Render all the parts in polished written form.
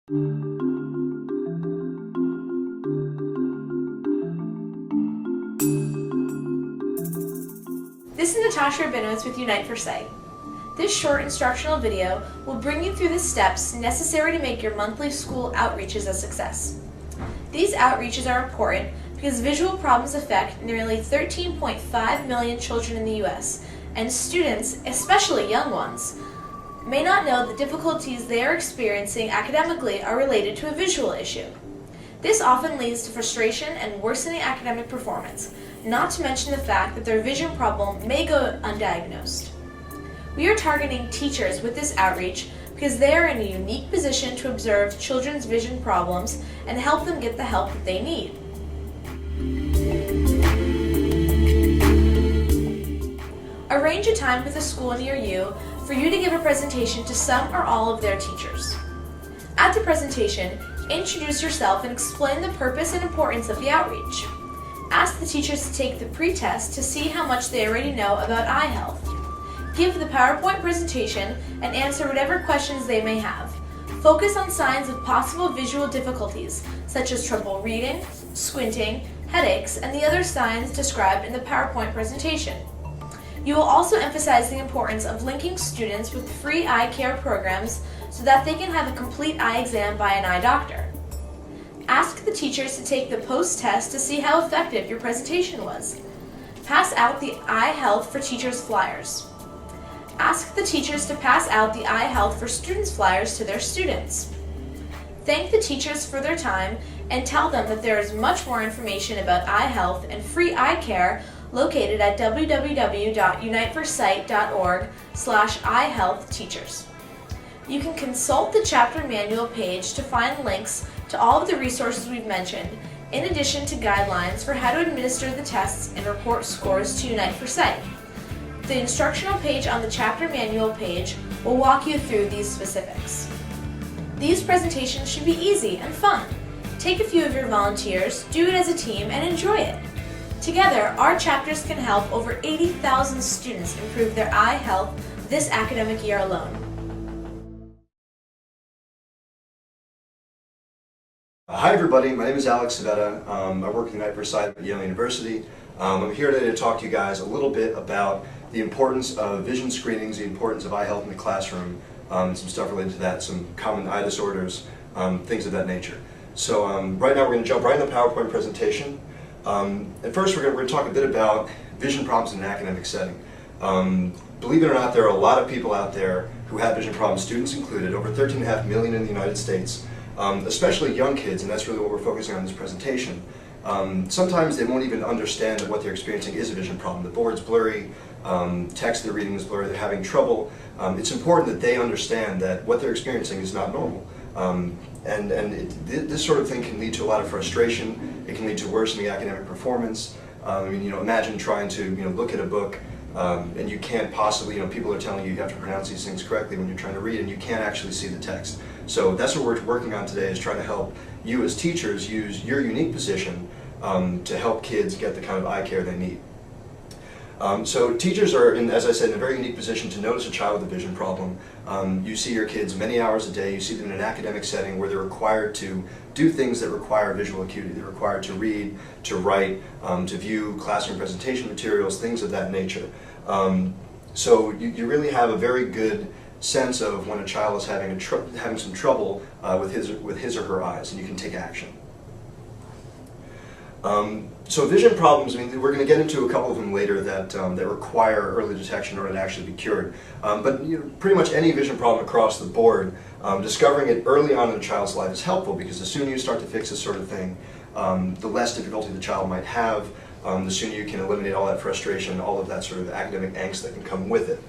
This is Natasha Rabinowitz with Unite for Sight. This short instructional video will bring you through the steps necessary to make your monthly school outreaches a success. These outreaches are important because visual problems affect nearly 13.5 million children in the U.S., and students, especially young ones, may not know the difficulties they are experiencing academically are related to a visual issue. This often leads to frustration and worsening academic performance, not to mention the fact that their vision problem may go undiagnosed. We are targeting teachers with this outreach because they are in a unique position to observe children's vision problems and help them get the help that they need. Arrange a time with a school near you for you to give a presentation to some or all of their teachers. At the presentation, introduce yourself and explain the purpose and importance of the outreach. Ask the teachers to take the pre-test to see how much they already know about eye health. Give the PowerPoint presentation and answer whatever questions they may have. Focus on signs of possible visual difficulties, such as trouble reading, squinting, headaches, and the other signs described in the PowerPoint presentation. You will also emphasize the importance of linking students with free eye care programs so that they can have a complete eye exam by an eye doctor. Ask the teachers to take the post-test to see how effective your presentation was. Pass out the Eye Health for Teachers flyers. Ask the teachers to pass out the Eye Health for Students flyers to their students. Thank the teachers for their time and tell them that there is much more information about eye health and free eye care located at www.uniteforsight.org/eyehealthteachers. You can consult the chapter manual page to find links to all of the resources we've mentioned, in addition to guidelines for how to administer the tests and report scores to Unite for Sight. The instructional page on the chapter manual page will walk you through these specifics. These presentations should be easy and fun. Take a few of your volunteers, do it as a team, and enjoy it. Together, our chapters can help over 80,000 students improve their eye health this academic year alone. Hi everybody, my name is Alex Savetta. I work at Unite for Sight at Yale University. I'm here today to talk to you guys a little bit about the importance of vision screenings, the importance of eye health in the classroom, some stuff related to that, some common eye disorders, things of that nature. So right now we're going to jump right into the PowerPoint presentation. At first we're going to talk a bit about vision problems in an academic setting. Believe it or not, there are a lot of people out there who have vision problems, students included, over 13.5 million in the United States, especially young kids, and that's really what we're focusing on in this presentation. Sometimes they won't even understand that what they're experiencing is a vision problem. The board's blurry, text they're reading is blurry, they're having trouble. It's important that they understand that what they're experiencing is not normal. This sort of thing can lead to a lot of frustration. It can lead to worsening academic performance. Imagine trying to look at a book and you can't possibly, people are telling you you have to pronounce these things correctly when you're trying to read and you can't actually see the text. So that's what we're working on today, is trying to help you as teachers use your unique position to help kids get the kind of eye care they need. So teachers are, as I said, in a very unique position to notice a child with a vision problem. You see your kids many hours a day. You see them in an academic setting where they're required to do things that require visual acuity. They're required to read, to write, to view classroom presentation materials, things of that nature. So you really have a very good sense of when a child is having some trouble with his or her eyes, and you can take action. So vision problems, we're going to get into a couple of them later that require early detection in order to actually be cured. But pretty much any vision problem across the board, discovering it early on in a child's life is helpful, because the sooner you start to fix this sort of thing, the less difficulty the child might have, the sooner you can eliminate all that frustration, all of that sort of academic angst that can come with it.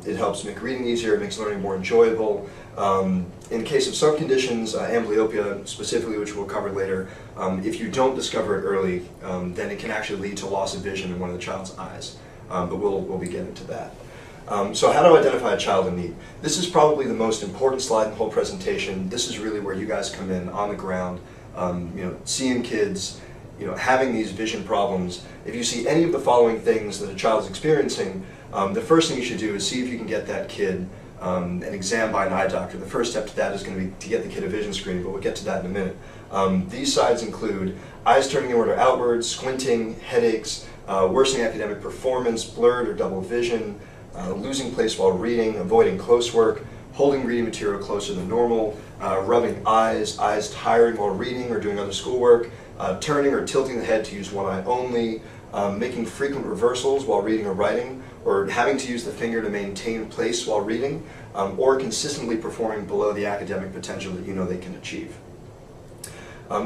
It helps make reading easier, it makes learning more enjoyable. In the case of some conditions, amblyopia specifically, which we'll cover later, if you don't discover it early, then it can actually lead to loss of vision in one of the child's eyes. But we'll be getting to that. So how to identify a child in need? This is probably the most important slide in the whole presentation. This is really where you guys come in on the ground, seeing kids, having these vision problems. If you see any of the following things that a child is experiencing, the first thing you should do is see if you can get that kid an exam by an eye doctor. The first step to that is going to be to get the kid a vision screening, but we'll get to that in a minute. These signs include eyes turning inward or outward, squinting, headaches, worsening academic performance, blurred or double vision, losing place while reading, avoiding close work, holding reading material closer than normal, rubbing eyes tiring while reading or doing other schoolwork, turning or tilting the head to use one eye only, making frequent reversals while reading or writing, or having to use the finger to maintain place while reading, or consistently performing below the academic potential that you know they can achieve.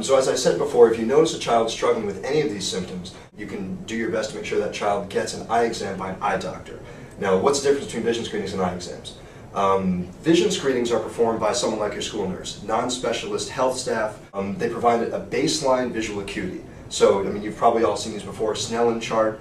So as I said before, if you notice a child struggling with any of these symptoms, you can do your best to make sure that child gets an eye exam by an eye doctor. Now, what's the difference between vision screenings and eye exams? Vision screenings are performed by someone like your school nurse, non-specialist health staff. They provide a baseline visual acuity. So, I mean, you've probably all seen these before, Snellen chart.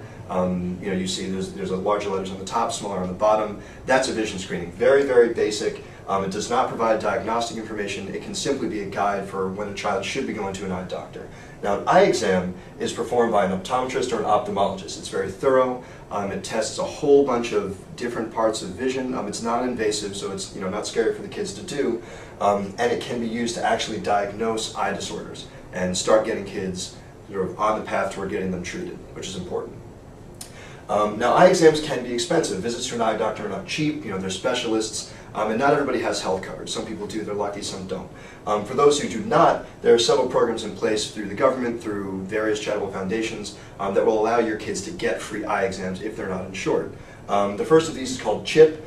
You see there's larger letters on the top, smaller on the bottom. That's a vision screening. Very, very basic. It does not provide diagnostic information. It can simply be a guide for when a child should be going to an eye doctor. Now, an eye exam is performed by an optometrist or an ophthalmologist. It's very thorough. It tests a whole bunch of different parts of vision. It's non-invasive, so it's not scary for the kids to do. And it can be used to actually diagnose eye disorders and start getting kids sort of on the path toward getting them treated, which is important. Now, eye exams can be expensive. Visits to an eye doctor are not cheap. They're specialists. And not everybody has health coverage. Some people do, they're lucky, some don't. For those who do not, there are several programs in place through the government, through various charitable foundations, that will allow your kids to get free eye exams if they're not insured. The first of these is called CHIP,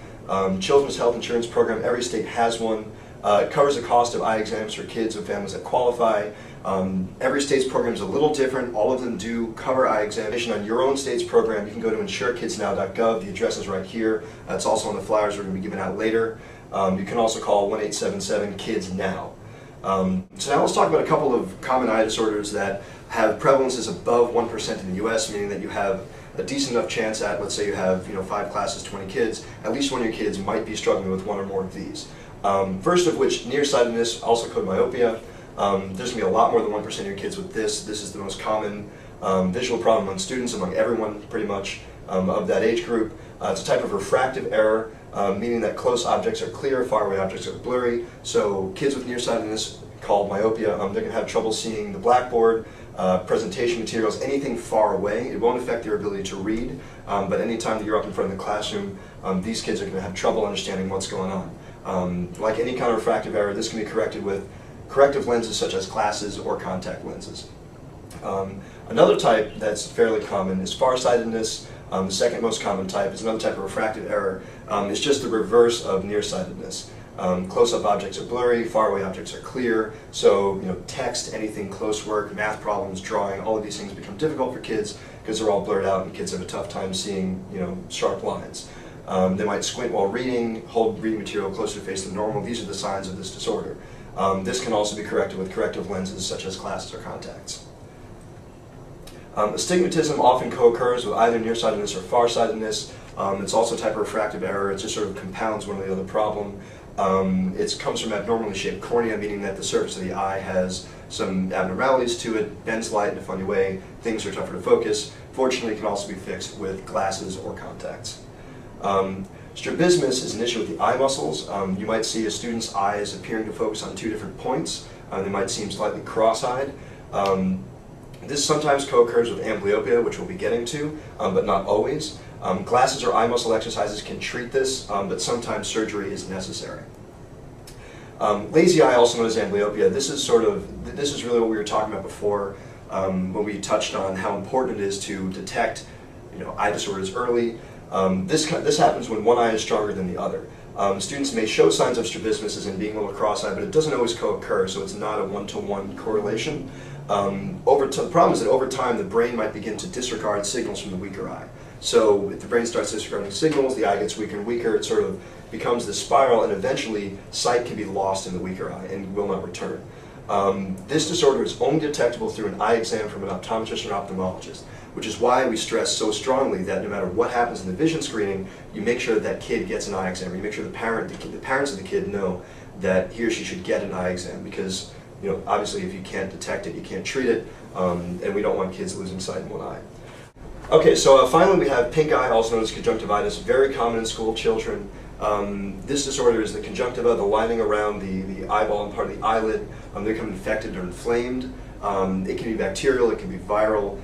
Children's Health Insurance Program. Every state has one. It covers the cost of eye exams for kids of families that qualify. Every state's program is a little different. All of them do cover eye examination on your own state's program. You can go to insurekidsnow.gov. The address is right here. It's also on the flyers we're going to be giving out later. You can also call 1-877-KIDS-NOW. So now let's talk about a couple of common eye disorders that have prevalences above 1% in the U.S., meaning that you have a decent enough chance at, let's say you have 5 classes, 20 kids, at least one of your kids might be struggling with one or more of these. First of which, nearsightedness, also called myopia. There's going to be a lot more than 1% of your kids with this. This is the most common visual problem among students, among everyone pretty much of that age group. It's a type of refractive error, meaning that close objects are clear, faraway objects are blurry. So kids with nearsightedness, called myopia, they're going to have trouble seeing the blackboard, presentation materials, anything far away. It won't affect their ability to read, but anytime that you're up in front of the classroom, these kids are going to have trouble understanding what's going on. Like any kind of refractive error, this can be corrected with corrective lenses such as glasses or contact lenses. Another type that's fairly common is farsightedness. The second most common type is another type of refractive error. It's just the reverse of nearsightedness. Close-up objects are blurry, faraway objects are clear, so text, anything close work, math problems, drawing, all of these things become difficult for kids because they're all blurred out and kids have a tough time seeing sharp lines. They might squint while reading, hold reading material closer to face than normal. These are the signs of this disorder. This can also be corrected with corrective lenses such as glasses or contacts. Astigmatism often co-occurs with either nearsightedness or farsightedness. It's also a type of refractive error. It just sort of compounds one or the other problem. It comes from abnormally shaped cornea, meaning that the surface of the eye has some abnormalities to it, bends light in a funny way, things are tougher to focus. Fortunately, it can also be fixed with glasses or contacts. Strabismus is an issue with the eye muscles. You might see a student's eyes appearing to focus on 2 different points. They might seem slightly cross-eyed. This sometimes co-occurs with amblyopia, which we'll be getting to, but not always. Glasses or eye muscle exercises can treat this, but sometimes surgery is necessary. Lazy eye, also known as amblyopia, this is really what we were talking about before when we touched on how important it is to detect eye disorders early. This happens when one eye is stronger than the other. Students may show signs of strabismus as in being a little cross-eyed, but it doesn't always co-occur, so it's not a one-to-one correlation. The problem is that over time the brain might begin to disregard signals from the weaker eye. So if the brain starts disregarding signals, the eye gets weaker and weaker, it sort of becomes this spiral, and eventually sight can be lost in the weaker eye and will not return. This disorder is only detectable through an eye exam from an optometrist or an ophthalmologist, which is why we stress so strongly that no matter what happens in the vision screening, you make sure that kid gets an eye exam, or you make sure the parents of the kid know that he or she should get an eye exam, because obviously if you can't detect it, you can't treat it, and we don't want kids losing sight in one eye. Okay, so finally we have pink eye, also known as conjunctivitis, very common in school children. This disorder is the conjunctiva, the lining around the eyeball and part of the eyelid. They become infected or inflamed. It can be bacterial, it can be viral.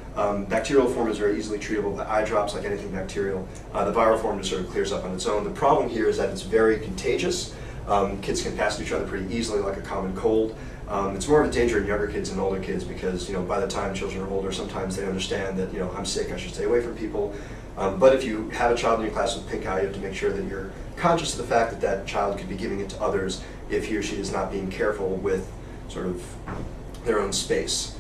Bacterial form is very easily treatable by eye drops, like anything bacterial. The viral form just sort of clears up on its own. The problem here is that it's very contagious. Kids can pass to each other pretty easily, like a common cold. It's more of a danger in younger kids than older kids because, by the time children are older, sometimes they understand that, I'm sick, I should stay away from people. But if you have a child in your class with pink eye, you have to make sure that you're conscious of the fact that that child could be giving it to others if he or she is not being careful with sort of their own space.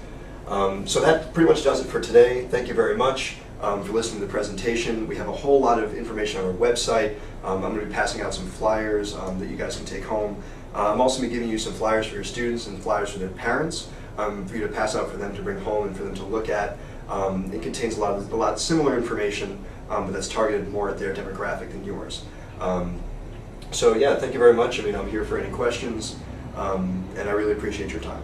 So that pretty much does it for today. Thank you very much for listening to the presentation. We have a whole lot of information on our website. I'm going to be passing out some flyers that you guys can take home. I'm also going to be giving you some flyers for your students and flyers for their parents for you to pass out for them to bring home and for them to look at. It contains a lot of similar information, but that's targeted more at their demographic than yours. So yeah, thank you very much. I'm here for any questions, and I really appreciate your time.